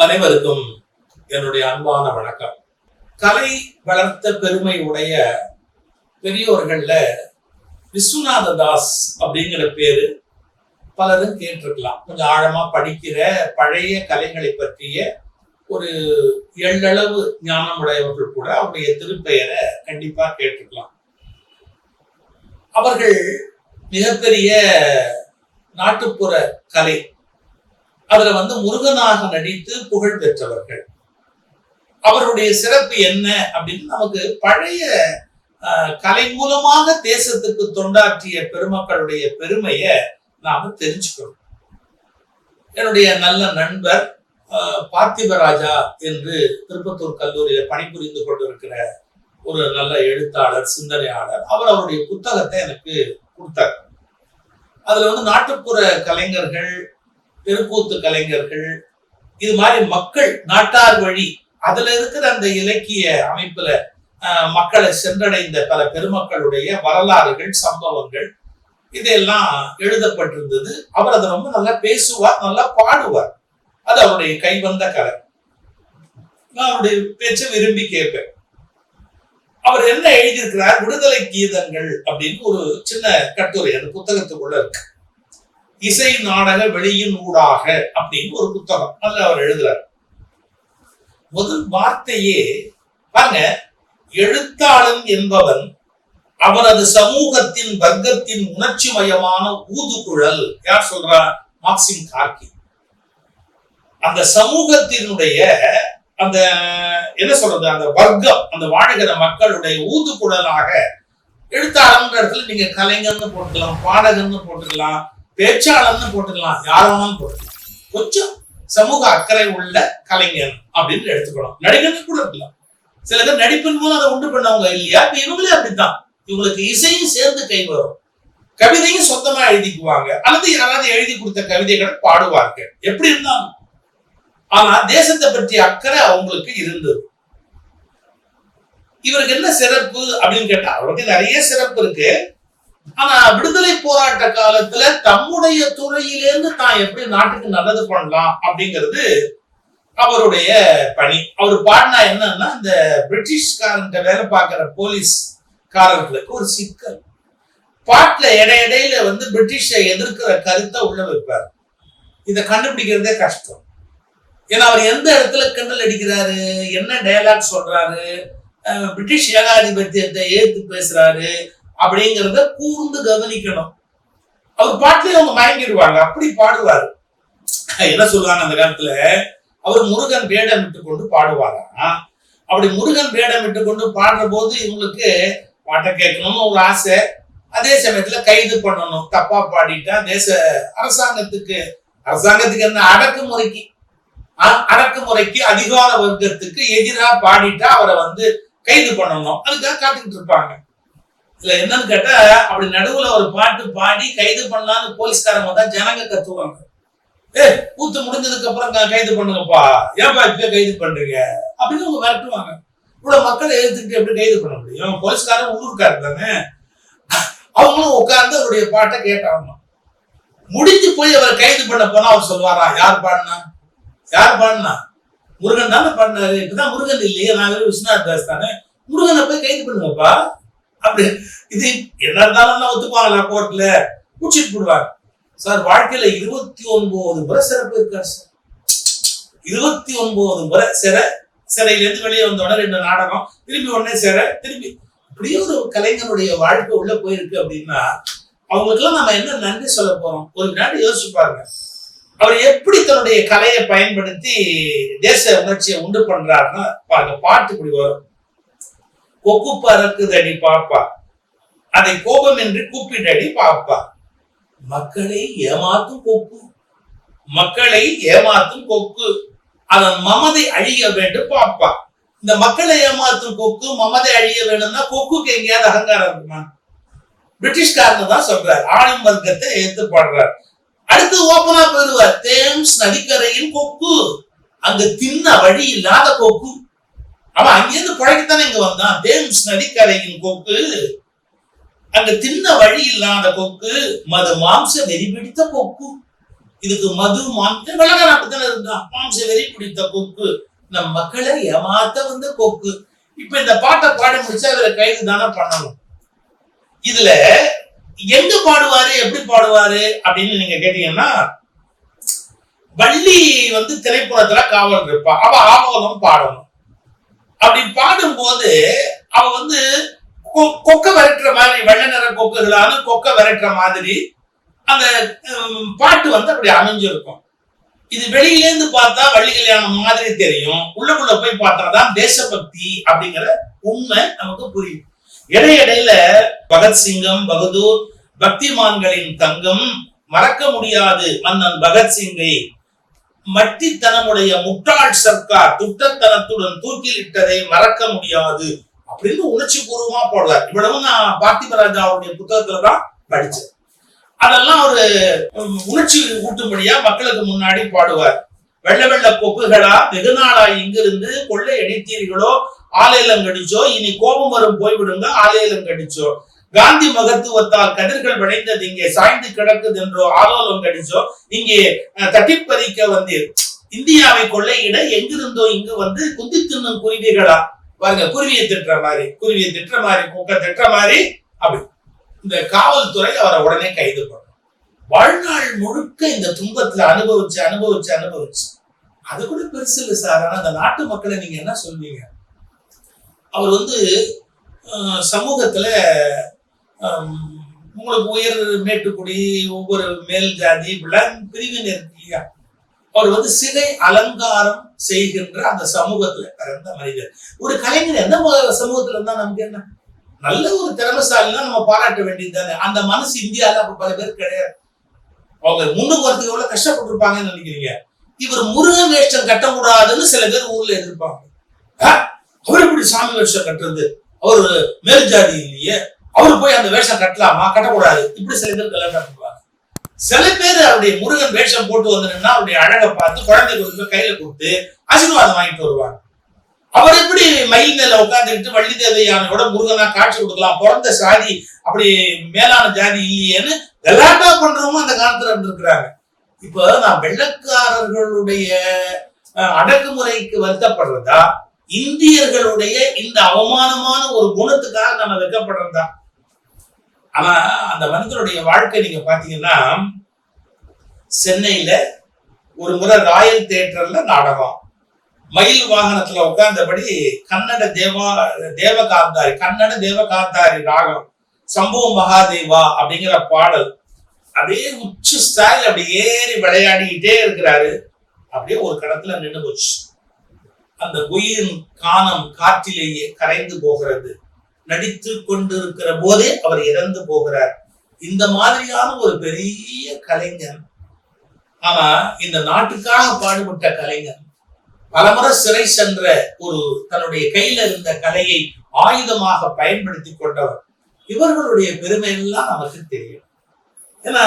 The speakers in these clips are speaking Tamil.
அனைவருக்கும் என்னுடைய அன்பான வணக்கம். கலை வளர்த்த பெருமை உடைய பெரியோர்கள்ல விஸ்வநாத தாஸ் அப்படிங்கிற பேரு பலரும் கேட்டிருக்கலாம். கொஞ்சம் ஆழமா படிக்கிற பழைய கலைகளை பற்றிய ஒரு எள்ளளவு ஞானம் உடையவர்கள் கூட அவருடைய திருப்பெயரை கண்டிப்பா கேட்டிருக்கலாம். அவர்கள் மிகப்பெரிய நாட்டுப்புற கலை, அதுல முருகனாக நடித்து புகழ் பெற்றவர்கள். அவருடைய சிறப்பு என்ன அப்படின்னு நமக்கு பழைய கலை மூலமாக தேசத்துக்கு தொண்டாற்றிய பெருமக்களுடைய பெருமையை நாம தெரிஞ்சுக்கணும். என்னுடைய நல்ல நண்பர் பார்த்திபராஜா என்று திருப்பத்தூர் கல்லூரியில பணிபுரிந்து கொண்டிருக்கிற ஒரு நல்ல எழுத்தாளர், சிந்தனையாளர், அவர் அவருடைய புத்தகத்தை எனக்கு கொடுத்தார். அதுல நாட்டுப்புற கலைஞர்கள், தெருக்கூத்து கலைஞர்கள், இது மாதிரி மக்கள் நாட்டார் வழி அதுல இருக்கிற அந்த இலக்கிய அமைப்புல மக்களை சென்றடைந்த பல பெருமக்களுடைய வரலாறுகள், சம்பவங்கள் இதெல்லாம் எழுதப்பட்டிருந்தது. அவர் அதை ரொம்ப நல்லா பேசுவார், நல்லா பாடுவார். அது அவருடைய கைவந்த கலை. நான் அவருடைய பேச்சை விரும்பி கேட்பேன். அவர் என்ன எழுதியிருக்கிறார், விடுதலை கீதங்கள் அப்படின்னு ஒரு சின்ன கட்டுரை அந்த புத்தகத்துக்குள்ள இருக்கு. இசை நாடக வெளியின் ஊடாக அப்படின்னு ஒரு புத்தகம், அதுல அவர் எழுதுறார். முதல் வார்த்தையே பாருங்க, எழுத்தாளன் என்பவன் அவனது சமூகத்தின் வர்க்கத்தின் உணர்ச்சி மயமான ஊதுகுழல். யார் சொல்றா? மார்க்சிம் கார்கி. அந்த சமூகத்தினுடைய அந்த என்ன சொல்றது, அந்த வர்க்கம், அந்த வாழ்கிற மக்களுடைய ஊதுகுழலாக எழுத்தாளன் இடத்துல நீங்க கலைஞர்னு போட்டுக்கலாம், பாடகர்னு போட்டுக்கலாம், பேச்சாளர்னு போட்டுக்கலாம், யாராலும் போட்டுக்கலாம். கொஞ்சம் சமூக அக்கறை உள்ள கலைஞர் அப்படின்னு எடுத்துக்கணும். நடிகர்னு கூட இருக்கலாம். சில பேர் நடிப்பின் மூலம் அதை உண்டு பண்ணவங்க இல்லையா? இப்ப இவங்களே அப்படித்தான். இவங்களுக்கு இசையும் சேர்ந்து கை வரும், கவிதையும் சொந்தமா எழுதிக்குவாங்க, அல்லது யாராவது எழுதி கொடுத்த கவிதைகளை பாடுவாங்க. எப்படி இருந்தாலும் ஆனா தேசத்தை பற்றிய அக்கறை அவங்களுக்கு இருந்தது. இவருக்கு என்ன சிறப்பு அப்படின்னு கேட்டா, அவருக்கு நிறைய சிறப்பு இருக்கு. ஆனா விடுதலை போராட்ட காலத்துல தம்முடைய துறையிலேருந்து தான் எப்படி நாட்டுக்கு நல்லது பண்ணலாம் அப்படிங்கிறது அவருடைய பணி. அவர் பாடினா என்னன்னா, இந்த பிரிட்டிஷ்காரன் வேலை பார்க்கிற போலீஸ்காரர்களுக்கு ஒரு சிக்கல். பாட்டுல இடையில பிரிட்டிஷை எதிர்க்கிற கருத்தை உள்ள வைப்பார். இதை கண்டுபிடிக்கிறதே கஷ்டம். ஏன்னா அவர் எந்த இடத்துல கிண்டல் அடிக்கிறாரு, என்ன டயலாக் சொல்றாரு, பிரிட்டிஷ் ஏகாதிபத்தியத்தை ஏற்று பேசுறாரு அப்படிங்கிறத கூர்ந்து கவனிக்கணும். அவர் பாட்டுலயே அவங்க மயங்கிடுவாங்க, அப்படி பாடுவாரு. என்ன சொல்லுவாங்க அந்த காலத்துல, அவர் முருகன் வேடம் விட்டு கொண்டு பாடுவாரா. அப்படி முருகன் வேடம் விட்டு கொண்டு பாடுற போது இவங்களுக்கு பாட்டை கேட்கணும்னு ஒரு ஆசை, அதே சமயத்துல கைது பண்ணணும், தப்பா பாடிட்டா தேச அரசாங்கத்துக்கு என்ன அடக்குமுறைக்கு அதிகார வர்க்கத்துக்கு எதிராக பாடிட்டா அவரை கைது பண்ணணும். அதுக்காக காத்துக்கிட்டு இருப்பாங்க. இதுல என்னன்னு கேட்டா, அப்படி நடுவுல ஒரு பாட்டு பாடி கைது பண்ணலான்னு போலீஸ்காரங்க வந்தா ஜனங்க கத்துவாங்க. கூத்து முடிஞ்சதுக்கு அப்புறம் கைது பண்ணுங்கப்பா, ஏன்பா இப்ப கைது பண்றீங்க அப்படின்னு அவங்க விரட்டுவாங்க. இவ்வளவு மக்களை எழுத்துக்கிட்டு எப்படி கைது பண்ண முடியும்? போலீஸ்காரன் உள்ளூர்காரர் தானே. அவங்களும் உட்கார்ந்து அவருடைய பாட்டை கேட்டாங்க. முடிஞ்சு போய் அவரை கைது பண்ண போனா அவர் சொல்லுவாரா, யார் பாடினா முருகன் தானே பாடினாரு. இப்பதான் முருகன் இல்லையே, நான் விஸ்வநாத் தாஸ் தானே, முருகனை போய் கைது பண்ணுங்கப்பா அப்படி. இது என்ன இருந்தாலும் ஒத்துப்பாங்களா? கோர்ட்ல குடிச்சிட்டு போடுவாங்க. சார் வாழ்க்கையில 29 முறை சிறப்பு இருக்காரு சார். 29 முறை சிறையில இருந்து வெளியே வந்தோட 2 நாடகம், திரும்பி உடனே திரும்பி இப்படியே ஒரு கலைஞனுடைய வாழ்க்கை உள்ள போயிருக்கு அப்படின்னா அவங்களுக்கு எல்லாம் நம்ம என்ன நன்றி சொல்ல போறோம்? ஒரு நாடு யோசிச்சு பாருங்க. அவர் எப்படி தன்னுடைய கலையை பயன்படுத்தி தேச உணர்ச்சியை உண்டு பண்றாருன்னா பாருங்க. பாட்டு இப்படி வரும்: கொக்கு பறக்குதடி பாப்பா, அதை கோபமின்றி கூப்பிடடி பாப்பா, மக்களை ஏமாத்தும் கொக்கு, அதன் மமதை அழிய வேண்டும் பாப்பா. இந்த மக்களை ஏமாத்தும் கொக்கு மமதை அழிய வேண்டும்னா கொக்குக்கு எங்கேயாவது அகங்காரம் இருக்குமா? பிரிட்டிஷ்காரன் தான் சொல்றாரு, ஆளும் வர்க்கத்தை ஏத்து பாடுறார். அடுத்து ஓப்பனா போயிடுவார், தேம்ஸ் நதிக்கரையின் கொக்கு, அங்க தின்ன வழி இல்லாத கொக்கு. அவன் அங்கிருந்து பழகித்தானே இங்க வந்தான். தேம்ஸ் நதிக்கரையின் கொக்கு, அங்க தின்ன வழி இல்லாத கொக்கு, மது மாம்ச வெறி பிடித்த கொக்கு. இதுக்கு மது வெள்ளக்காரன் அப்படித்தானே இருந்தான். மாம்ச வெறி பிடித்த கொக்கு, நம் மக்களை ஏமாத்த வந்த கொக்கு. இப்ப இந்த பாட்டை பாடி முடிச்சா இவரை கைது தானே பண்ணணும். இதுல எங்க பாடுவாரு, எப்படி பாடுவாரு அப்படின்னு நீங்க கேட்டீங்கன்னா, வள்ளி திரைப்படத்துல காவல் இருப்பா, அவ ஆவோலம் பாடணும். அப்படி பாடும் போது அவ கொக்க விரட்டுற மாதிரி, வெள்ளை நிற கொக்குகளான கொக்க விரட்டுற மாதிரி அந்த பாட்டு அப்படி அமைஞ்சிருக்கும். இது வெளியிலேருந்து பார்த்தா வள்ளி கல்யாணம் மாதிரி தெரியும், உள்ளுக்குள்ள போய் பார்த்தாதான் தேசபக்தி அப்படிங்கிற உண்மை நமக்கு புரியும். இடையிடையில பகத்சிங்கம், பகதூர், பக்திமான்களின் தங்கம், மறக்க முடியாது மன்னன் பகத்சிங்கை, மட்டித்தனமுடைய முட்டாள் சர்க்கார் துட்டத்தனத்துடன் தூக்கிலிட்டதை மறக்க முடியாது அப்படின்னு உணர்ச்சி பூர்வமா போடுவார். இவ்வளவு நான் பார்த்திபராஜாவுடைய புத்தகத்துலதான் படிச்சேன். அதெல்லாம் ஒரு உணர்ச்சி ஊட்டும்படியா மக்களுக்கு முன்னாடி பாடுவார். வெள்ள வெள்ள கொக்குகளா, வெகு நாளா இங்கிருந்து கொள்ளை அடித்தீர்களோ, ஆலையிலம் கடிச்சோ, இனி கோபம் வரும் போய்விடுங்க ஆலையிலம் கடிச்சோ, காந்தி மகத்துவத்தால் கதிர்கள் விளைந்தது இங்கே சாய்ந்து கிடக்குது என்றோ ஆலோலம் கடிச்சோ, இங்கே தட்டிப்பறிக்க வந்தீர், இந்தியாவை கொள்ளையிட எங்கிருந்தோ இங்கு குந்தி தின்னும் குருவிகளா. பாருங்க, குருவியை திட்டுற மாதிரி, குருவியை திட்டுற மாதிரி, கொக்க திட்டுற மாதிரி. அப்படி இந்த காவல்துறை அவரை உடனே கைது பண்ணும். வாழ்நாள் முழுக்க இந்த துன்பத்துல அனுபவிச்சு அனுபவிச்சு அனுபவிச்சு அது கூட பெருசு இல்லை சார். ஆனா அந்த நாட்டு மக்களை நீங்க என்ன சொல்வீங்க? அவர் சமூகத்துல உங்களுக்கு உயர் மேட்டுக்குடி, ஒவ்வொரு மேல் ஜாதி பிரிவினர் இருக்கு இல்லையா, அவர் சிகை அலங்காரம் செய்கின்ற அந்த சமூகத்துல பிறந்த மனிதர். ஒரு கலைஞர் எந்த சமூகத்துல இருந்தா நமக்கு என்ன? நல்ல ஒரு திறமைசாலினா நம்ம பாராட்ட வேண்டியது தானே. அந்த மனசு இந்தியால அப்ப பல பேர் கிடையாது. அவங்க முன்னுக்கு வரதுக்கு எவ்வளவு கஷ்டப்பட்டிருப்பாங்கன்னு நினைக்கிறீங்க? இவர் முருகன் வேஷம் கட்டக்கூடாதுன்னு சில பேர் ஊர்ல எதிர்ப்பாங்க. அவர் எப்படி சாமி வேஷம் கட்டுறது, அவரு மேல் ஜாதி இல்லையே, அவரு போய் அந்த வேஷம் கட்டலாமா, கட்டக்கூடாது, இப்படி சில பேர் கல்யாணம் பண்ணுவாங்க. சில பேர் அவருடைய முருகன் வேஷம் போட்டு வந்ததுன்னா அவருடைய அழகை பார்த்து குழந்தை கொண்டு கையில கொடுத்து ஆசீர்வாதம் வாங்கிட்டு வருவாங்க. அவர் எப்படி மயில் மேல உட்கார்ந்துக்கிட்டு வள்ளி தேவையானோட முருகனா காட்சி கொடுக்கலாம், பிறந்த சாதி அப்படி மேலான ஜாதி இல்லையேன்னு கலாட்டா பண்றவங்க அந்த காலத்துல இருந்திருக்கிறாங்க. இப்ப நான் வெள்ளக்காரர்களுடைய அடக்குமுறைக்கு வருத்தப்படுறதா, இந்தியர்களுடைய இந்த அவமானமான ஒரு குணத்துக்காக நம்ம வெட்கப்படுறதா? ஆனா அந்த மனிதனுடைய வாழ்க்கை நீங்க பாத்தீங்கன்னா, சென்னையில ஒரு முறை ராயல் தியேட்டர்ல நாடகம், மயில் வாகனத்துல உட்கார்ந்தபடி கன்னட தேவகாந்தாரி ராகம் சம்போ மகாதேவா அப்படிங்கிற பாடல் அப்படியே உச்ச ஸ்டைல் அப்படி ஏறி விளையாடிக்கிட்டே இருக்கிறாரு. அப்படியே ஒரு கடத்துல நின்று போச்சு. அந்த குயிலின் கானம் காற்றிலேயே கரைந்து போகிறது. நடித்து கொண்டிருக்கிற போதே அவர் இறந்து போகிறார். இந்த மாதிரியான ஒரு பெரிய கலைஞன், ஆனா இந்த நாட்டுக்காக பாடுபட்ட கலைஞன், பலமுறை சிறை சென்ற ஒரு தன்னுடைய கையில இருந்த கலையை ஆயுதமாக பயன்படுத்தி கொண்டவர். இவர்களுடைய பெருமை எல்லாம் நமக்கு தெரியும். ஏன்னா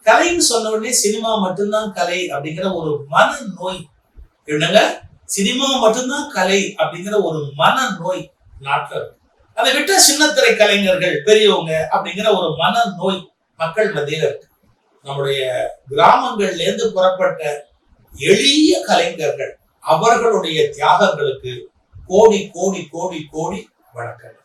கலைன்னு சொன்ன உடனே சினிமா மட்டும்தான் கலை அப்படிங்கிற ஒரு மன நோய், என்னங்க சினிமா மட்டும்தான் கலை அப்படிங்கிற ஒரு மன நோய் நாட்டில் இருக்கு. அதை விட்ட சின்னத்திரை கலைஞர்கள் பெரியவங்க அப்படிங்கிற ஒரு மன நோய் மக்கள் மத்தியில இருக்கு. நம்முடைய கிராமங்கள்ல இருந்து புறப்பட்ட எளிய கலைஞர்கள், அவர்களுடைய தியாகங்களுக்கு கோடி கோடி கோடி கோடி வணக்கம்.